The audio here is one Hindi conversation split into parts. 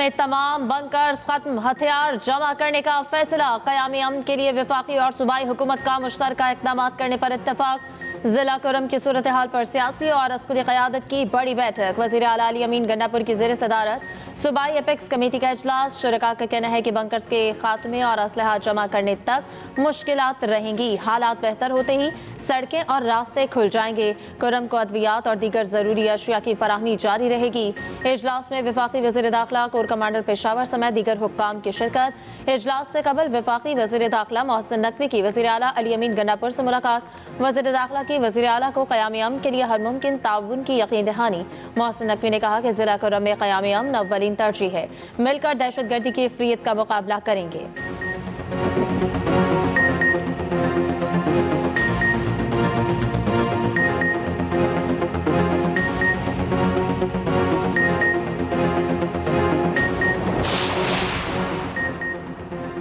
में तमाम बंकर्स खत्म, हथियार जमा करने का फैसला। क़याम अमन के लिए वफाकी और सूबाई हुकूमत का मुश्तरका इक़दाम करने पर इत्तफाक। जिला कुरम की सूरत हाल पर सियासी और अस्करी क़यादत की बड़ी बैठक। वज़ीर आला अली अमीन गंडापुर की ज़ेर सदारत सूबाई एपेक्स कमेटी का इजलास। शुरका का कहना है कि बंकर्स के खात्मे और असलहा जमा करने तक मुश्किलात रहेंगी। हालात बेहतर होते ही सड़कें और रास्ते खुल जाएंगे। कुरम को अद्वियात और दीगर ज़रूरी अशिया की फराहमी जारी रहेगी। इजलास में वफाकी वज़ीर दाखिला, कोर कमांडर पेशावर समेत दीगर हुक्काम की शिरकत। इजलास से कबल वफाकी वज़ीर दाखिला मोहसिन नकवी की वज़ीर आला अली अमीन गंडापुर से मुलाकात। वज़ीर दाखिला की वज़ीर आला को क़याम अमन के लिए हर मुमकिन ताउन की यकीन दहानी। मोहसिन नकवी ने कहा कि जिला कुरम में क़याम अमन अव्वलीन तरजीह है, मिलकर दहशतगर्दी की फ्रीयत का मुकाबला करेंगे।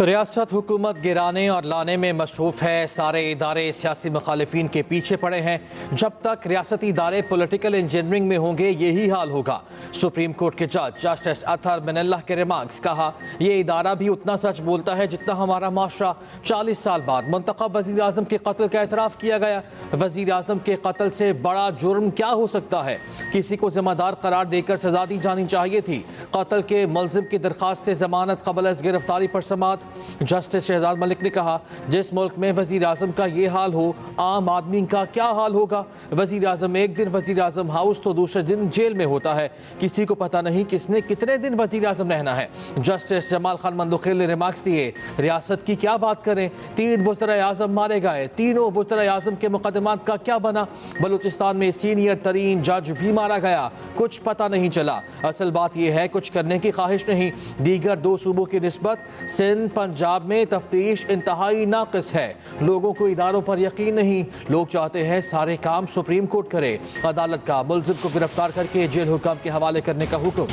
रियासत हुकूमत गिराने और लाने में मसरूफ़ है। सारे इदारे सियासी मुखालिफिन के पीछे पड़े हैं। जब तक रियासती इदारे पॉलिटिकल इंजीनियरिंग में होंगे यही हाल होगा। सुप्रीम कोर्ट के जज जस्टिस अतहर बिनल्लाह के रिमार्क्स। कहा, यह इदारा भी उतना सच बोलता है जितना हमारा माशरा। 40 साल बाद मुंतखब वज़ीर आज़म के कत्ल का एतराफ़ किया गया। वज़ीर आज़म के कत्ल से बड़ा जुर्म क्या हो सकता है? किसी को ज़िम्मेदार करार देकर सजा दी जानी चाहिए थी। कत्ल के मुलजिम की दरख्वास्त ज़मानत क़बल अज़ गिरफ्तारी पर समाअत। जस्टिस शहजाद मलिक ने कहा, जिस मुल्क में वज़ीर आज़म का ये हाल हो, आम आदमी का क्या हाल होगा? वज़ीर आज़म एक दिन वज़ीर आज़म हाउस तो दूसरे दिन जेल में होता है। किसी को पता नहीं किसने कितने दिन वज़ीर आज़म रहना है। जस्टिस जमाल खान मंदोखेल ने रिमार्क्स दिए, रियासत की क्या बात करें, 3 वज़ीर आज़म मारे गए, तीनों वज़ीर आज़म के मुकदमात का क्या बना? बलूचिस्तान में सीनियर तरीन जज भी मारा गया, कुछ पता नहीं चला। असल बात यह है कुछ करने की ख्वाहिश नहीं। दीगर 2 सूबों की निस्बत सिंध पंजाब में तफ्तीश इंतहाई नाक़िस है। लोगों को इदारों पर यकीन नहीं। लोग चाहते हैं सारे काम सुप्रीम कोर्ट करे। अदालत का मुलजिम को गिरफ्तार करके जेल हुक्म के हवाले करने का हुक्म।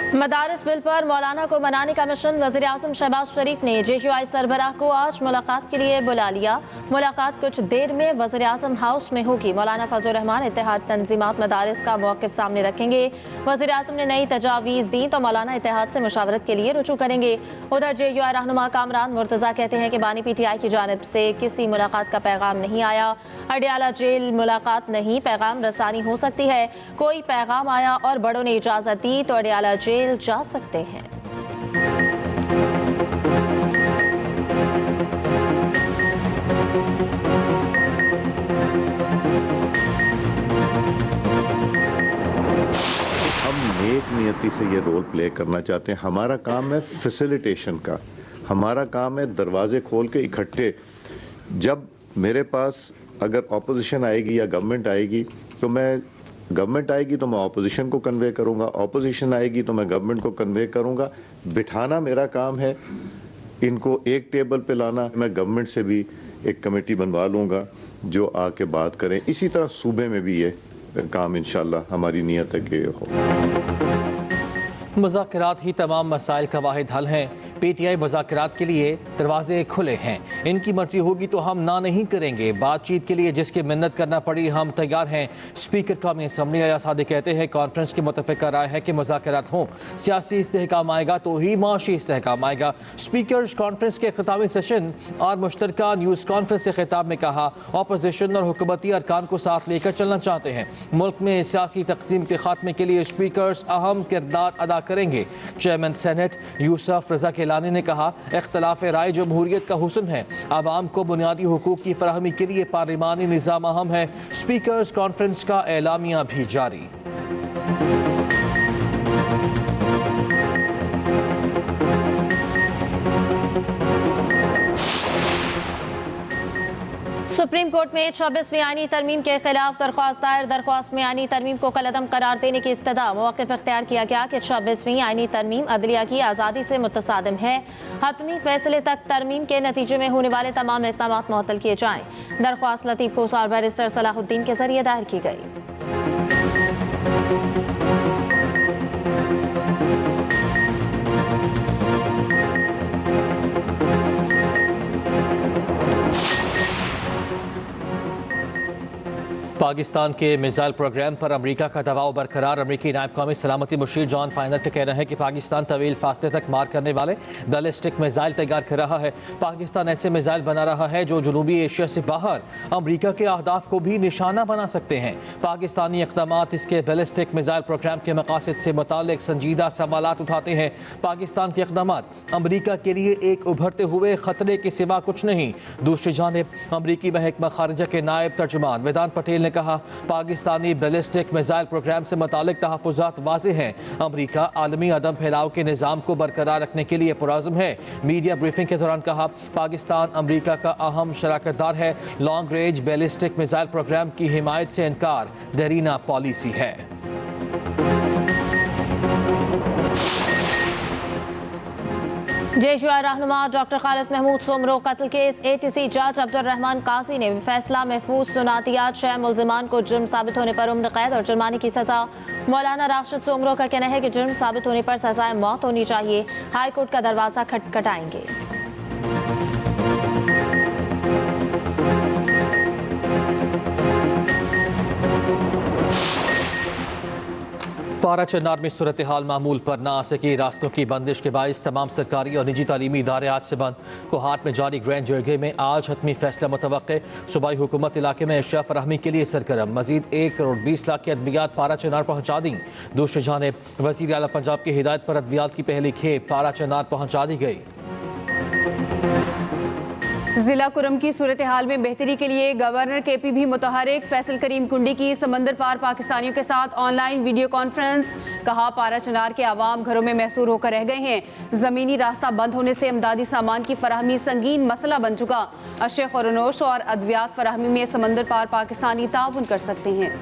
मदारिस बिल पर मौलाना को मनाने का मिशन। वज़ीर आज़म शहबाज शरीफ ने JUI सरबराह को आज मुलाकात के लिए बुला लिया। मुलाकात कुछ देर में वज़ीर आज़म हाउस में होगी। मौलाना फजल रहमान इत्तेहाद तंजीमात मदारिस का मौक़िफ़ सामने रखेंगे। वज़ीर आज़म ने नई तजावीज़ दी तो मौलाना इत्तेहाद से मुशावरत के लिए रुजू करेंगे। उधर JUI रहनुमा कामरान मुर्तज़ा कहते हैं कि बानी PTI की जानिब से किसी मुलाकात का पैगाम नहीं आया। अडियाला जेल मुलाकात नहीं, पैगाम रसानी हो सकती है। कोई पैगाम आया और बड़ों ने इजाज़त दी तो अडियाला जेल जा सकते हैं। हम नेक नियति से ये रोल प्ले करना चाहते हैं। हमारा काम है फैसिलिटेशन का, हमारा काम है दरवाजे खोल के इकट्ठे। जब मेरे पास अगर ऑपोजिशन आएगी या गवर्नमेंट आएगी तो मैं ऑपोजिशन को कन्वे करूंगा, ऑपोजिशन आएगी तो मैं गवर्नमेंट को कन्वे करूंगा। बिठाना मेरा काम है, इनको एक टेबल पे लाना। मैं गवर्नमेंट से भी एक कमेटी बनवा लूँगा जो आके बात करें। इसी तरह सूबे में भी ये काम इंशाल्लाह हमारी नीयत है कि हो। मुज़ाकरात ही तमाम मसाइल का वाहिद हल हैं। PTI मुज़ाकरात के लिए दरवाजे खुले हैं। इनकी मर्जी होगी तो हम ना नहीं करेंगे। बातचीत के लिए जिसकी मिन्नत करना पड़ी हम तैयार हैं। स्पीकर कौमी असम्बली अयाज सादिक कहते हैं, कॉन्फ्रेंस की मुतफ़िका राय है कि मुज़ाकरात हों। सियासी इस्तेहकाम आएगा तो ही माशी इस्तेहकाम आएगा। स्पीकर कॉन्फ्रेंस के ख़िताबी सेशन और मुश्तरका न्यूज़ कॉन्फ्रेंस के खिताब में कहा, अपोजिशन और हुकूमती अरकान को साथ लेकर चलना चाहते हैं। मुल्क में सियासी तक़सीम के खात्मे के लिए स्पीकर्स अहम किरदार अदा करेंगे। चेयरमैन सेनेट यूसुफ रज़ा केलानी ने कहा, इख्तलाफ राय जमहूरियत का हुस्न है। आवाम को बुनियादी हुकूक की फराहमी के लिए पार्लिमानी निज़ाम अहम है। स्पीकर्स कॉन्फ्रेंस का एलामिया भी जारी। सुप्रीम कोर्ट में 26वीं आईनी तरमीम के खिलाफ दरख्वास्त दायर। दरख्वास्त में आईनी तरमीम को कलअदम करार देने की इस्तदा। मौक़िफ़ इख्तियार किया गया कि 26वीं आईनी तरमीम अदलिया की आज़ादी से मुतसादिम है। हतमी फैसले तक तरमीम के नतीजे में होने वाले तमाम इक़दाम मुअत्तल किए जाएँ। दरख्वास्त लतीफ़ कोसा और बैरिस्टर सलाहुद्दीन के जरिए दायर की गई। पाकिस्तान के मिसाइल प्रोग्राम पर अमेरिका का दबाव बरकरार। अमेरिकी नायब कौमी सलामती मुशीर जॉन फाइनर का कहना है कि पाकिस्तान तवील फासले तक मार करने वाले बैलिस्टिक मिसाइल तैयार कर रहा है। पाकिस्तान ऐसे मिसाइल बना रहा है जो जनूबी एशिया से बाहर अमेरिका के अहदाफ को भी निशाना बना सकते हैं। पाकिस्तानी इक़दाम इसके बैलिस्टिक मिसाइल प्रोग्राम के मकासद से मुताल्लिक संजीदा सवालात उठाते हैं। पाकिस्तान के इक़दाम अमेरिका के लिए एक उभरते हुए खतरे के सिवा कुछ नहीं। दूसरी जानिब अमेरिकी महकमा खारिजा के नायब तर्जुमान वेदांत पटेल ने कहा, पाकिस्तानी बैलिस्टिक मिसाइल प्रोग्राम से मुतालिक तहफ़्फ़ुज़ात वाज़ेह हैं। अमेरिका आलमी अदम फैलाव के निज़ाम को बरकरार रखने के लिए पुरज़्म है। मीडिया ब्रीफिंग के दौरान कहा, पाकिस्तान अमेरिका का अहम शराकतदार है। Long range ballistic missile programme की हिमायत से इनकार देरीना पॉलिसी है। जेशुआ रहनुमा डॉक्टर खालिद महमूद सोमरो कत्ल केस ATC जज अब्दुर्रहमान काजी ने फैसला महफूज सुना दिया। 6 मुल्जिमान को जुर्म साबित होने पर उम्र कैद और जुर्माने की सजा। मौलाना राशिद सोमरो का कहना है कि जुर्म साबित होने पर सजाए मौत होनी चाहिए। हाई कोर्ट का दरवाजा खटखटाएंगे। पारा चन्नार में सूरत हाल मामूल पर ना आ सकी। रास्तों की बंदिश के बायस तमाम सरकारी और निजी तालीमी इदारे आज से बंद। कोहाट में जारी ग्रैंड जरगे में आज हतमी फैसला मुतवक्के। सूबाई हुकूमत इलाके में अशिया फराहमी के लिए सरगर्म। मजीद 1 करोड़ 20 लाख की अद्वियात पारा चन्नार पहुँचा दी। दूसरी जानिब वज़ीर आला पंजाब की हिदायत पर अद्वियात की पहली खेप पारा चन्नार पहुँचा दी गई। जिला कुरम की सूरत हाल में बेहतरी के लिए गवर्नर KP भी मुतहरिक। फैसल करीम कुंडी की समंदर पार पाकिस्तानियों के साथ ऑनलाइन वीडियो कॉन्फ्रेंस। कहा, पारा चनार के आवाम घरों में महसूर होकर रह गए हैं। ज़मीनी रास्ता बंद होने से इमदादी सामान की फराहमी संगीन मसला बन चुका। अशे खुरनोश और अद्वियात फराहमी में समंदर पार पाकिस्तानी ताउन कर सकते हैं।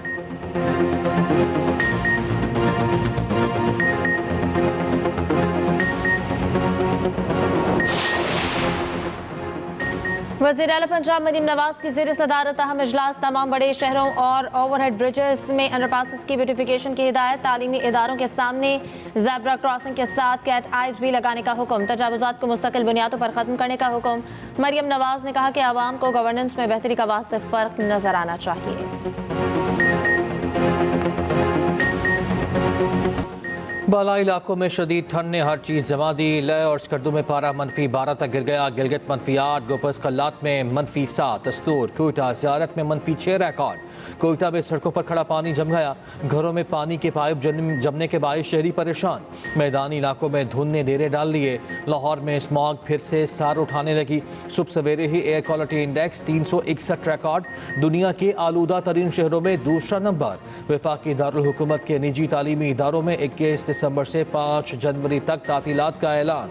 वज़ीर आला पंजाब मरीम नवाज की ज़ेर सदारत अहम इजलास। तमाम बड़े शहरों और ओवरहेड ब्रिजेस में अंडरपासेस की ब्यूटिफिकेशन की हिदायत। तालीमी इदारों के सामने ज़ेब्रा क्रॉसिंग के साथ कैट आइज भी लगाने का हुक्म। तजावुज़ात को मुस्तकिल बुनियादों पर ख़त्म करने का हुक्म। मरीम नवाज ने कहा कि आवाम को गवर्नेंस में बेहतरी का वाज़ेह फ़र्क नजर आना चाहिए। बालाई इलाकों में शदीद ठंड ने हर चीज़ जमा दी। लय और स्कर्दू में पारा -12 तक गिर गया। गिलगित -8, गोपस कल्लात में -7, दस्तूर कोयटा ज़ियारत में -6 रिकॉर्ड। कोयटा में सड़कों पर खड़ा पानी जम गया। घरों में पानी के पाइप जमने के बायस शहरी परेशान। मैदानी इलाकों में धुंध ने डेरे डाल लिए। लाहौर में स्मॉग फिर से सार उठाने लगी। सुबह सवेरे ही एयर क्वालिटी इंडेक्स 361 रिकॉर्ड। दुनिया के आलूदा तरीन शहरों में दूसरा नंबर। वफाकी दारुल हुकूमत के निजी तालीमी इदारों में 21 दिसंबर से 5 जनवरी तक तातीलात का ऐलान।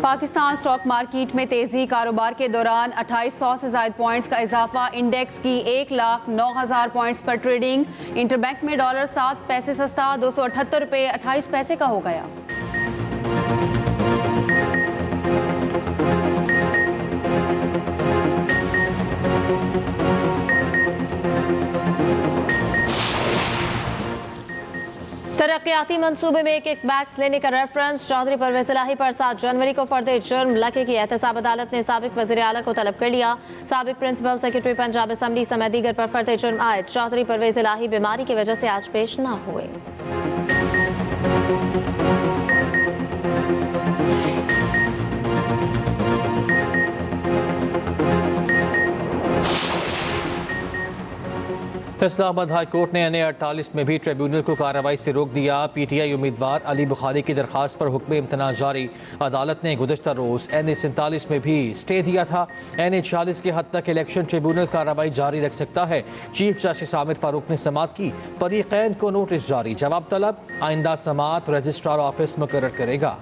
पाकिस्तान स्टॉक मार्केट में तेजी। कारोबार के दौरान 2800 से ज़ायद पॉइंट्स का इजाफा। इंडेक्स की 1,09,000 पॉइंट्स पर ट्रेडिंग। इंटरबैंक में डॉलर 7 पैसे सस्ता 278 रुपये 28 पैसे का हो गया। तरक्याती मंसूबे में किकबैक्स लेने का रेफरेंस। चौधरी परवेज इलाही पर 7 जनवरी को फर्द जुर्म लगे की एहतसाब अदालत ने साबिक वज़ीर आला को तलब कर लिया। साबिक प्रिंसिपल सेक्रेटरी पंजाब असम्बली समेत दीगर पर फर्द जुर्म आयद। चौधरी परवेज इलाही बीमारी की वजह से आज पेश न हुए। इस्लामाबाद हाई कोर्ट ने NA 48 में भी ट्रिब्यूनल को कार्रवाई से रोक दिया। PTI उम्मीदवार अली बुखारी की दरखास्त पर हुक्म इम्तना जारी। अदालत ने गुज़श्ता रोज़ NA 47 में भी स्टे दिया था। NA 46 के हद तक इलेक्शन ट्रिब्यूनल कार्रवाई जारी रख सकता है। चीफ जस्टिस आमिर फारूक ने समाअत की। फरीक़ैन को नोटिस जारी। जवाब तलब। आइंदा समाअत रजिस्ट्रार ऑफिस मुकर्रर करेगा।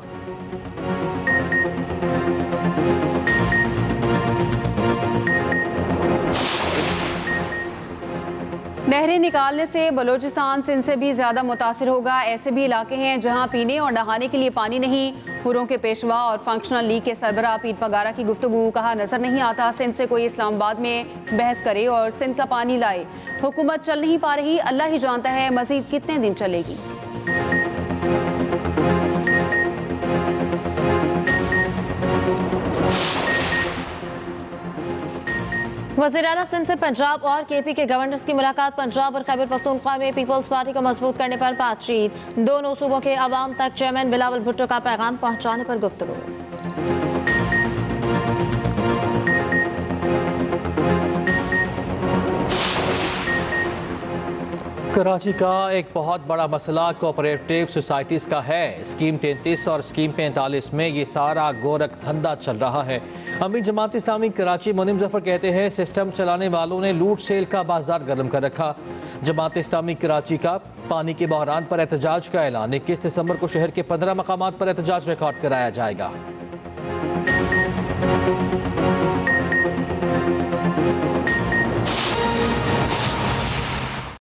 नहरें निकालने से बलूचिस्तान सिंध से भी ज़्यादा मुतासिर होगा। ऐसे भी इलाके हैं जहां पीने और नहाने के लिए पानी नहीं। हुरों के पेशवा और फंक्शनल लीग के सरबराह पीर पगारा की गुफ्तगू। कहा, नजर नहीं आता सिंध से कोई इस्लामाबाद में बहस करे और सिंध का पानी लाए। हुकूमत चल नहीं पा रही, अल्लाह ही जानता है मजीद कितने दिन चलेगी। वज़ीर आला सिंध से पंजाब और केपी के गवर्नर्स की मुलाकात। पंजाब और खैबर पख्तूनख्वा में पीपल्स पार्टी को मजबूत करने पर बातचीत। दोनों सूबों के अवाम तक चेयरमैन बिलावल भुट्टो का पैगाम पहुंचाने पर गुफ्तगू। कराची का एक बहुत बड़ा मसला कोऑपरेटिव सोसाइटीज़ का है। स्कीम 33 और स्कीम 45 में ये सारा गोरख धंधा चल रहा है। अमीर जमात इस्लामी कराची मुनीम जफर कहते हैं सिस्टम चलाने वालों ने लूट सेल का बाजार गर्म कर रखा। जमात इस्लामी कराची का पानी के बहरान पर एहतजाज का ऐलान। 21 दिसंबर को शहर के 15 मकामात पर एहतजाज रिकॉर्ड कराया जाएगा।